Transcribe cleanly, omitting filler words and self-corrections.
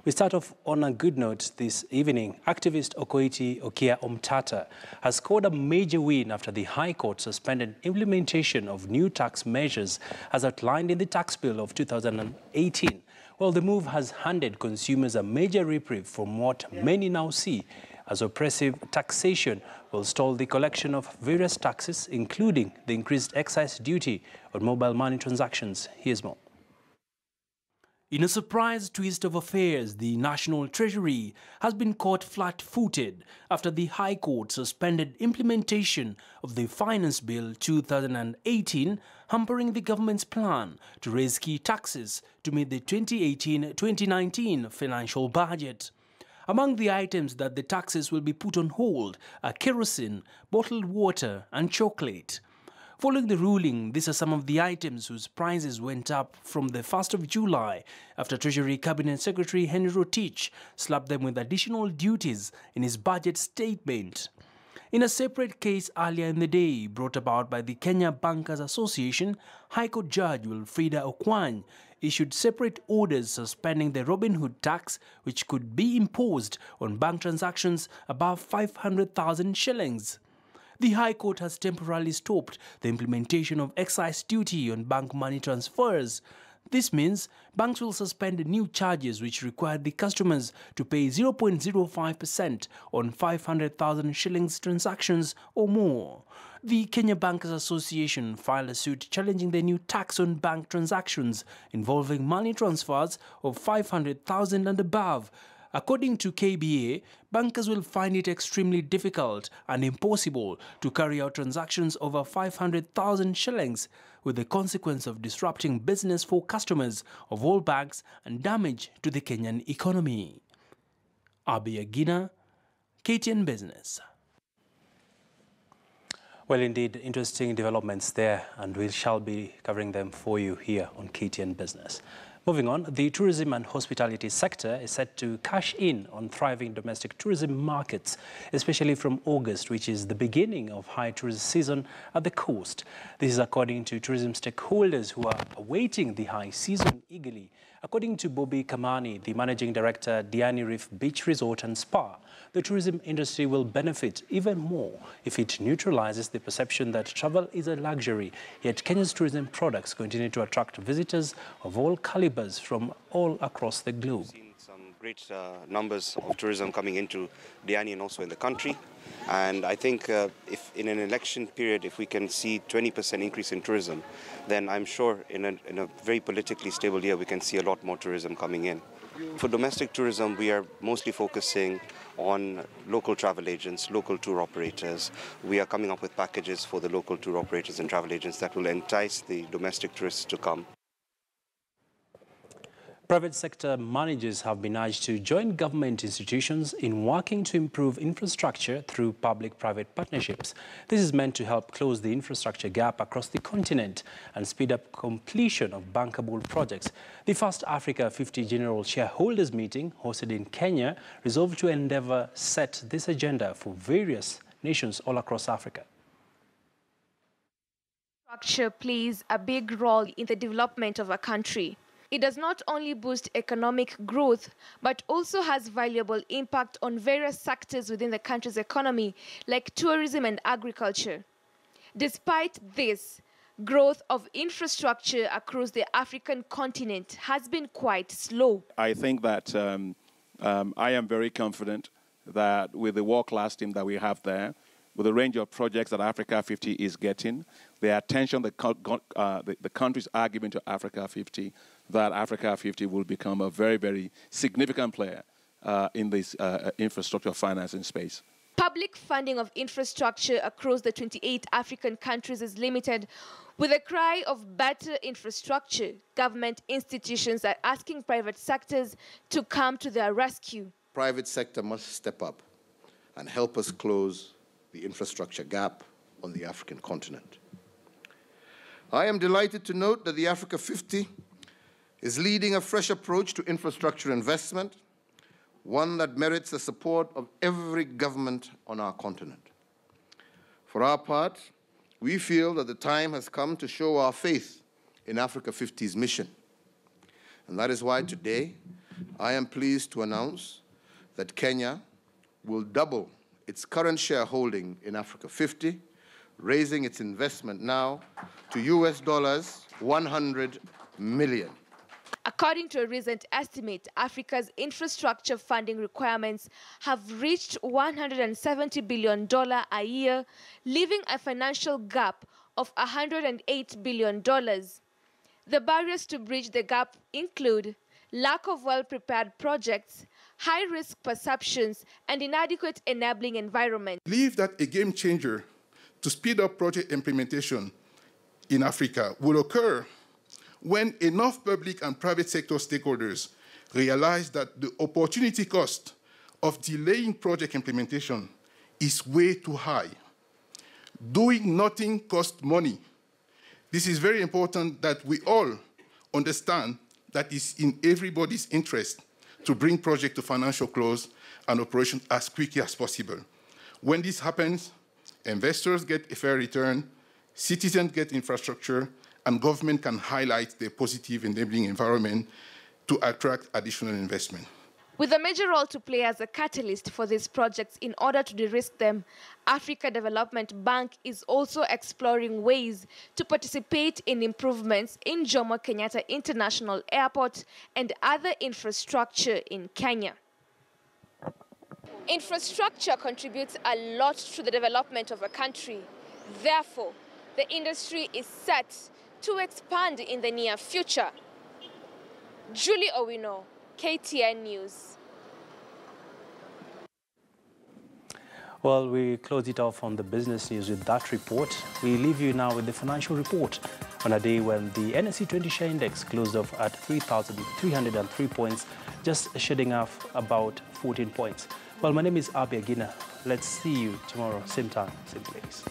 We start off on a good note this evening. Activist Okiya Omtata has scored a major win after the High Court suspended implementation of new tax measures as outlined in the tax bill of 2018. Well, the move has handed consumers a major reprieve from what many now see as oppressive taxation will stall the collection of various taxes, including the increased excise duty on mobile money transactions. Here's more. In a surprise twist of affairs, the National Treasury has been caught flat-footed after the High Court suspended implementation of the Finance Bill 2018, hampering the government's plan to raise key taxes to meet the 2018-2019 financial budget. Among the items that the taxes will be put on hold are kerosene, bottled water and chocolate. Following the ruling, these are some of the items whose prices went up from the 1st of July after Treasury Cabinet Secretary Henry Rotich slapped them with additional duties in his budget statement. In a separate case earlier in the day, brought about by the Kenya Bankers Association, High Court Judge Wilfrida Okwany issued separate orders suspending the Robin Hood tax, which could be imposed on bank transactions above 500,000 shillings. The High Court has temporarily stopped the implementation of excise duty on bank money transfers. This means banks will suspend new charges which require the customers to pay 0.05% on 500,000 shillings transactions or more. The Kenya Bankers Association filed a suit challenging the new tax on bank transactions involving money transfers of 500,000 and above. According to KBA, bankers will find it extremely difficult and impossible to carry out transactions over 500,000 shillings, with the consequence of disrupting business for customers of all banks and damage to the Kenyan economy. Abi Agina, KTN Business. Well, indeed, interesting developments there, and we shall be covering them for you here on KTN Business. Moving on, the tourism and hospitality sector is set to cash in on thriving domestic tourism markets, especially from August, which is the beginning of high tourist season at the coast. This is according to tourism stakeholders who are awaiting the high season eagerly. According to Bobby Kamani, the managing director, Diani Reef Beach Resort and Spa, the tourism industry will benefit even more if it neutralizes the perception that travel is a luxury. Yet Kenya's tourism products continue to attract visitors of all calibers from all across the globe. We've seen some great numbers of tourism coming into Diani and also in the country. And I think if in an election period, if we can see 20% increase in tourism, then I'm sure in a very politically stable year, we can see a lot more tourism coming in. For domestic tourism, we are mostly focusing on local travel agents, local tour operators. We are coming up with packages for the local tour operators and travel agents that will entice the domestic tourists to come. Private sector managers have been urged to join government institutions in working to improve infrastructure through public-private partnerships. This is meant to help close the infrastructure gap across the continent and speed up completion of bankable projects. The first Africa 50 General Shareholders Meeting, hosted in Kenya, resolved to endeavor set this agenda for various nations all across Africa. Infrastructure plays a big role in the development of a country. It does not only boost economic growth, but also has valuable impact on various sectors within the country's economy, like tourism and agriculture. Despite this, growth of infrastructure across the African continent has been quite slow. I think that I am very confident that with the world-class team that we have there, with the range of projects that Africa 50 is getting, the attention the countries are giving to Africa 50, that Africa 50 will become a very, very significant player in this infrastructure financing space. Public funding of infrastructure across the 28 African countries is limited. With a cry of better infrastructure, government institutions are asking private sectors to come to their rescue. Private sector must step up and help us close the infrastructure gap on the African continent. I am delighted to note that the Africa 50 is leading a fresh approach to infrastructure investment, one that merits the support of every government on our continent. For our part, we feel that the time has come to show our faith in Africa 50's mission. And that is why today I am pleased to announce that Kenya will double its current shareholding in Africa 50, raising its investment now to US dollars 100 million. According to a recent estimate, Africa's infrastructure funding requirements have reached $170 billion a year, leaving a financial gap of $108 billion. The barriers to bridge the gap include lack of well-prepared projects, high-risk perceptions, and inadequate enabling environment. I believe that a game changer to speed up project implementation in Africa will occur when enough public and private sector stakeholders realize that the opportunity cost of delaying project implementation is way too high. Doing nothing costs money. This is very important that we all understand that it's in everybody's interest to bring project to financial close and operation as quickly as possible. When this happens, investors get a fair return, citizens get infrastructure, and government can highlight the positive enabling environment to attract additional investment. With a major role to play as a catalyst for these projects in order to de-risk them, Africa Development Bank is also exploring ways to participate in improvements in Jomo Kenyatta International Airport and other infrastructure in Kenya. Infrastructure contributes a lot to the development of a country. Therefore, the industry is set to expand in the near future. Julie Owino, KTN News. Well, we close it off on the business news with that report. We leave you now with the financial report on a day when the NSE 20 share index closed off at 3,303 points, just shedding off about 14 points. Well, my name is Abia Gina. Let's see you tomorrow, same time, same place.